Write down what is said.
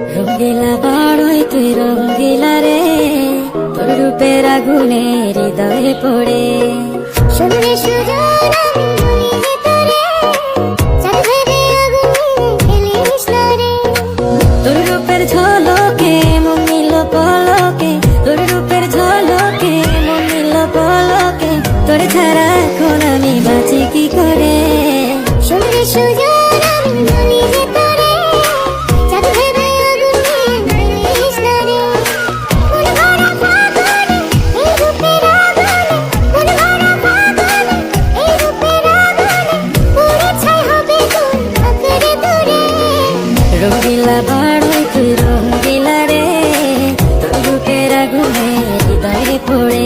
রঙ্গিলা বড়ই তুই রঙ্গিলা রে, তোর রূপের আগুনে হৃদয়ে পড়ে। শুনলে সুজন আমি বলি যে তোরে, চাঁদের আগুনে ফেলিস না রে। তোর রূপের ঝলকে মন নিল পলকে, তোর রূপের ঝলকে মন নিল পলকে, তোর ছাড়া এখন আমি বাঁচি কি করে। শুনলে সুজন আমি বলি যে তোরে, চাঁদের আগুনে ফেলিস না রে। মন ভরা ফাগুনে এই রূপের আগুনে, মন ভরা ফাগুনে এই রূপের আগুনে, পুরে ছাই হবে তোর আঁকড়ে ধরে। রঙ্গিলা বড়ই তুই রঙ্গিলা রে, তোর রূপের আগুনে হৃদয়ে পড়ে।